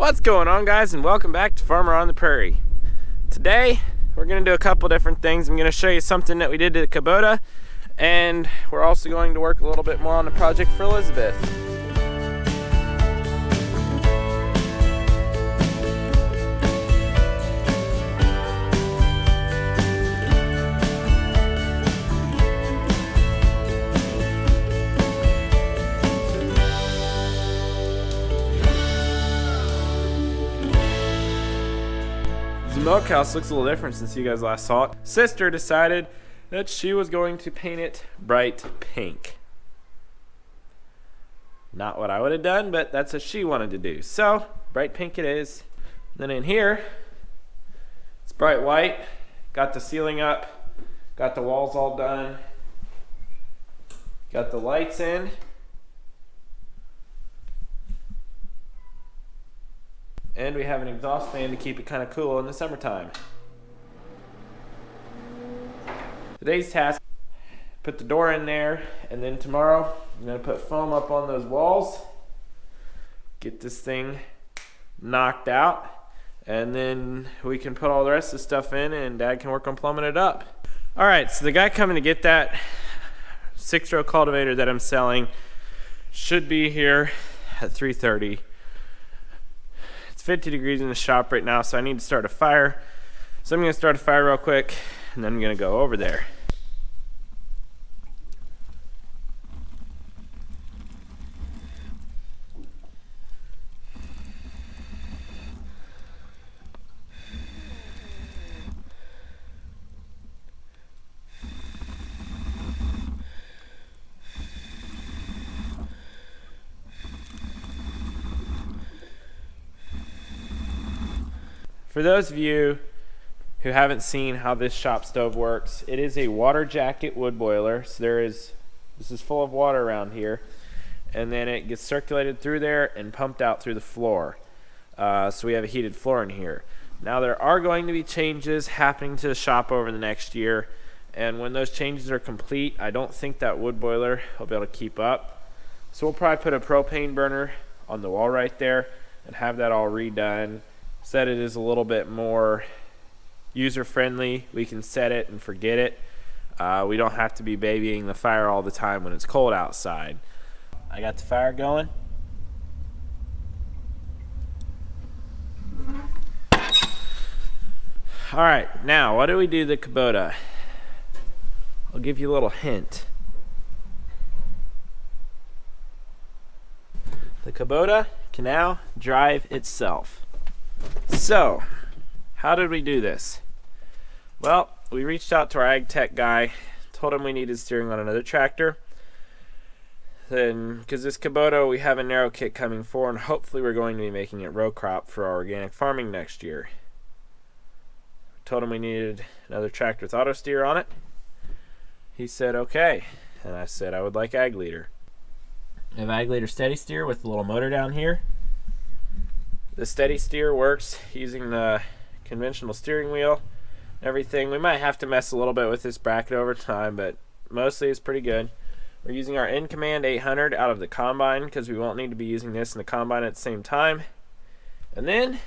What's going on, guys, and welcome back to Farmer on the Prairie. Today we're going to do a couple different things. I'm going to show you something that we did to the Kubota, and we're also going to work a little bit more on the project for Elizabeth. Smokehouse looks a little different since you guys last saw it. Sister decided that she was going to paint it bright pink. Not what I would have done, but that's what she wanted to do. So, bright pink it is. Then in here, it's bright white. Got the ceiling up. Got the walls all done. Got the lights in. And we have an exhaust fan to keep it kind of cool in the summertime. Today's task, put the door in there, and then tomorrow I'm going to put foam up on those walls, get this thing knocked out, and then we can put all the rest of the stuff in and Dad can work on plumbing it up. Alright, so the guy coming to get that 6-row cultivator that I'm selling should be here at 3:30. 50 degrees in the shop right now, so I need to start a fire. So I'm going to start a fire real quick, and then I'm going to go over there. For those of you who haven't seen how this shop stove works, it is a water jacket wood boiler. So this is full of water around here, and then it gets circulated through there and pumped out through the floor. So we have a heated floor in here. Now there are going to be changes happening to the shop over the next year, and when those changes are complete, I don't think that wood boiler will be able to keep up. So we'll probably put a propane burner on the wall right there and have that all redone. Said it is a little bit more user-friendly. We can set it and forget it. We don't have to be babying the fire all the time when it's cold outside. I got the fire going. Alright, now what do we do to the Kubota? I'll give you a little hint. The Kubota can now drive itself. So, how did we do this? Well, we reached out to our ag tech guy, told him we needed steering on another tractor. Then, because this Kubota, we have a narrow kit coming for, and hopefully we're going to be making it row crop for our organic farming next year. Told him we needed another tractor with auto steer on it. He said okay, and I said I would like ag leader. I have ag leader steady steer with the little motor down here. The steady steer works using the conventional steering wheel and everything. We might have to mess a little bit with this bracket over time, but mostly it's pretty good. We're using our InCommand 800 out of the combine because we won't need to be using this in the combine at the same time. And then,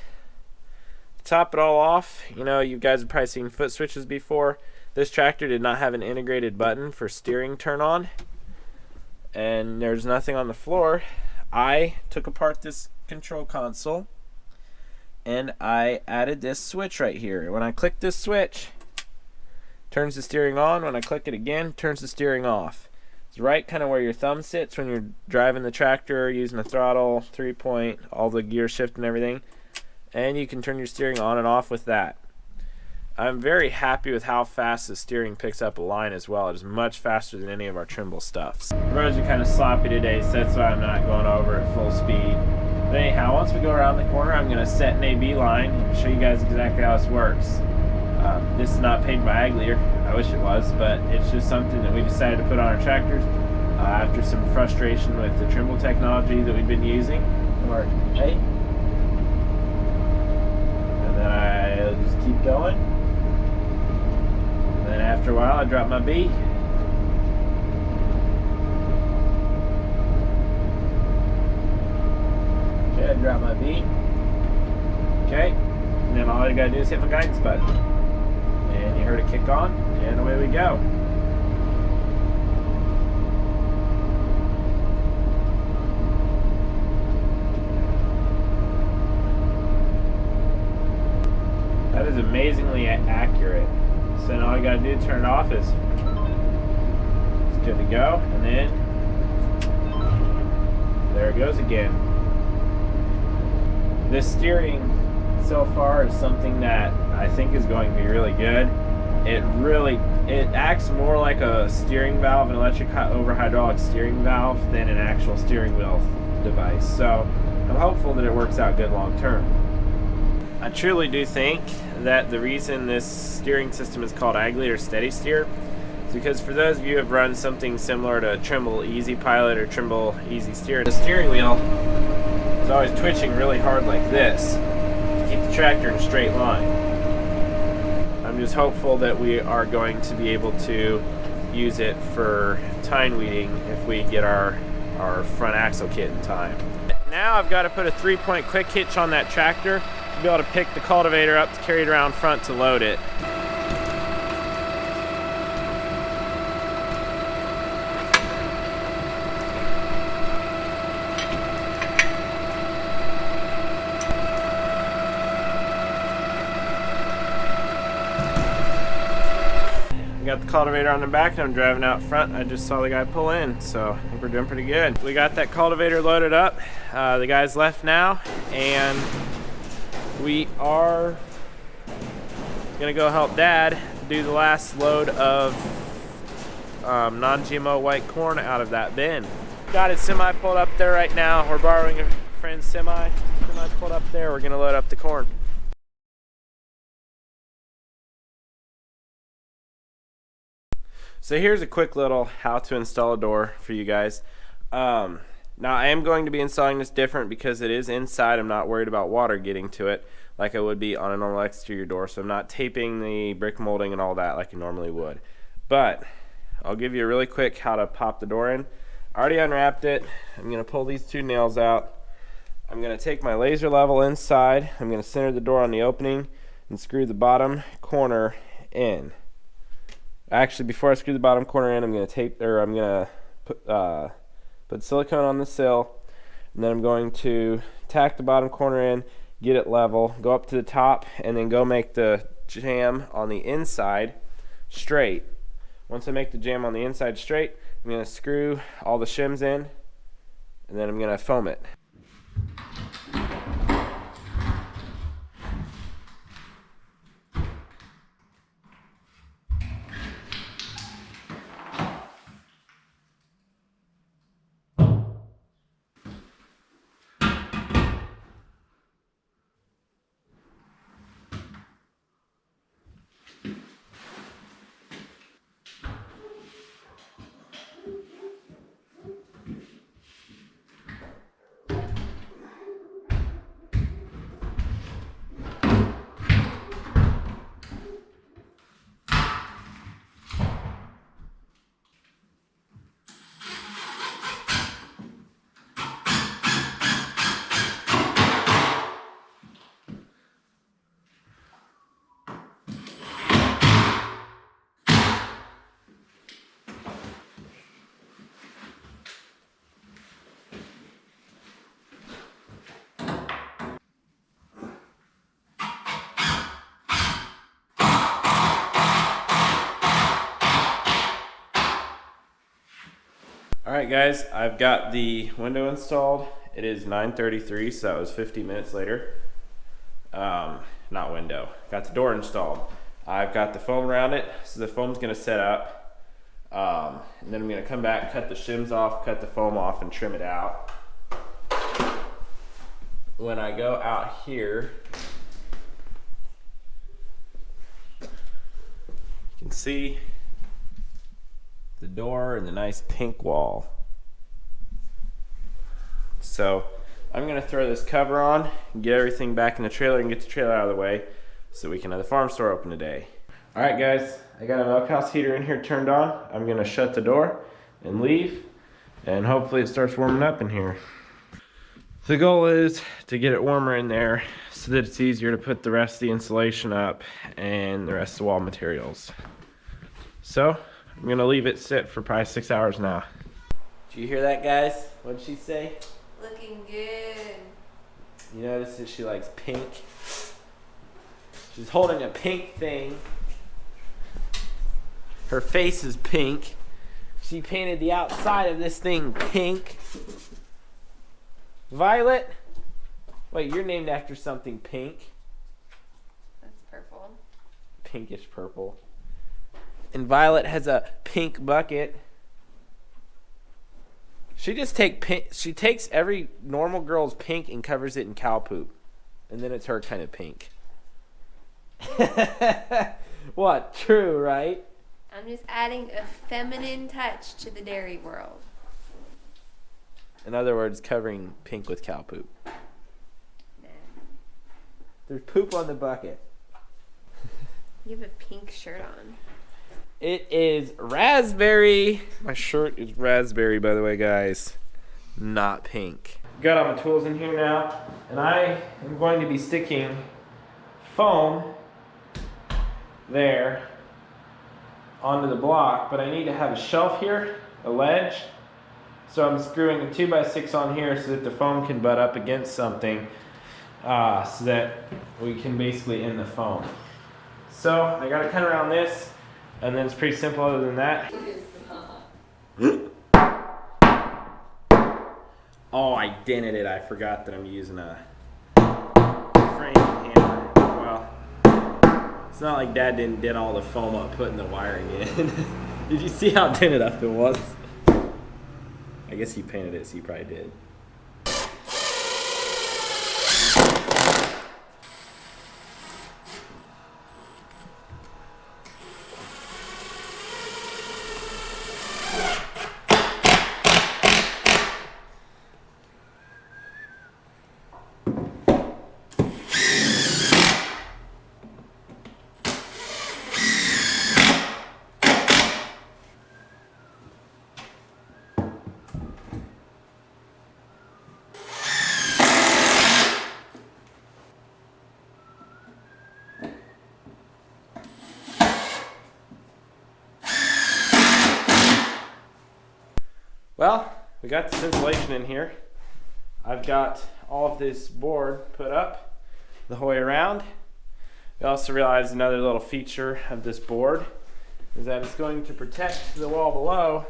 to top it all off, you guys have probably seen foot switches before. This tractor did not have an integrated button for steering turn on, and there's nothing on the floor. I took apart this control console and I added this switch right here. When I click this switch, turns the steering on. When I click it again, turns the steering off. It's right kind of where your thumb sits when you're driving the tractor, using the throttle, 3-point, all the gear shift and everything. And you can turn your steering on and off with that. I'm very happy with how fast the steering picks up a line as well. It is much faster than any of our Trimble stuff. The roads are kind of sloppy today, so that's why I'm not going over at full speed. But anyhow, once we go around the corner, I'm going to set an AB line and show you guys exactly how this works. This is not paid by Ag Leader. I wish it was, but it's just something that we decided to put on our tractors after some frustration with the Trimble technology that we've been using. Mark A. And then I'll just keep going. And then after a while, I drop my B. Okay, I drop my B. Okay, and then all you gotta do is hit my guidance button. And you heard it kick on, and away we go. That is amazingly accurate. So now all you gotta do to turn it off is it's good to go, and then there it goes again. This steering so far is something that I think is going to be really good. It acts more like a steering valve, an electric over hydraulic steering valve, than an actual steering wheel device. So I'm hopeful that it works out good long term. I truly do think that the reason this steering system is called Agility or Steady Steer is because for those of you who have run something similar to Trimble Easy Pilot or Trimble Easy Steer, the steering wheel is always twitching really hard like this to keep the tractor in a straight line. I'm just hopeful that we are going to be able to use it for tine weeding if we get our front axle kit in time. Now I've got to put a 3-point quick hitch on that tractor to be able to pick the cultivator up to carry it around front to load it. Got the cultivator on the back and I'm driving out front. I just saw the guy pull in, so I think we're doing pretty good. We got that cultivator loaded up. The guy's left now, and we are gonna go help Dad do the last load of non-GMO white corn out of that bin. Got his semi pulled up there right now. We're borrowing a friend's semi. Semi's pulled up there. We're gonna load up the corn. So here's a quick little how to install a door for you guys. Now I am going to be installing this different because it is inside. I'm not worried about water getting to it like I would be on a normal exterior door. So I'm not taping the brick molding and all that like you normally would. But I'll give you a really quick how to pop the door in. I already unwrapped it. I'm going to pull these two nails out. I'm going to take my laser level inside. I'm going to center the door on the opening and screw the bottom corner in. Actually, before I screw the bottom corner in, I'm going to put silicone on the sill, and then I'm going to tack the bottom corner in, get it level, go up to the top, and then go make the jamb on the inside straight. Once I make the jamb on the inside straight, I'm going to screw all the shims in, and then I'm going to foam it. Alright guys, I've got the window installed. It is 9:33, so that was 50 minutes later. Not window. Got the door installed. I've got the foam around it, so the foam's going to set up. And then I'm going to come back, cut the shims off, cut the foam off, and trim it out. When I go out here, you can see the door and the nice pink wall. So I'm going to throw this cover on and get everything back in the trailer and get the trailer out of the way so we can have the farm store open today. Alright guys, I got a Smokehouse heater in here turned on. I'm going to shut the door and leave, and hopefully it starts warming up in here. The goal is to get it warmer in there so that it's easier to put the rest of the insulation up and the rest of the wall materials. So I'm gonna leave it sit for probably 6 hours now. Did you hear that, guys? What did she say? Looking good. You notice that she likes pink. She's holding a pink thing. Her face is pink. She painted the outside of this thing pink. Violet? Wait, you're named after something pink. That's purple. Pinkish purple. And Violet has a pink bucket. She takes every normal girl's pink and covers it in cow poop. And then it's her kind of pink. What? True, right? I'm just adding a feminine touch to the dairy world. In other words, covering pink with cow poop. Nah. There's poop on the bucket. You have a pink shirt on. It is raspberry. My shirt is raspberry, by the way, guys. Not pink. Got all my tools in here now, and I am going to be sticking foam there onto the block, but I need to have a shelf here, a ledge. So I'm screwing a 2x6 on here so that the foam can butt up against something so that we can basically end the foam. So I got to cut around this, and then it's pretty simple other than that. Oh, I dented it. I forgot that I'm using a frame hammer. Well, it's not like Dad didn't dent all the foam up putting the wiring in. Did you see how dented up it was? I guess he painted it, so he probably did. Well, we got this insulation in here. I've got all of this board put up the whole way around. We also realized another little feature of this board is that it's going to protect the wall below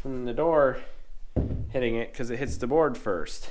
from the door hitting it because it hits the board first.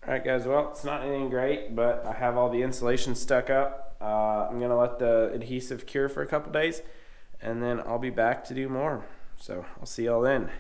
Alright guys, well, it's not anything great, but I have all the insulation stuck up. I'm going to let the adhesive cure for a couple days, and then I'll be back to do more. So I'll see y'all then.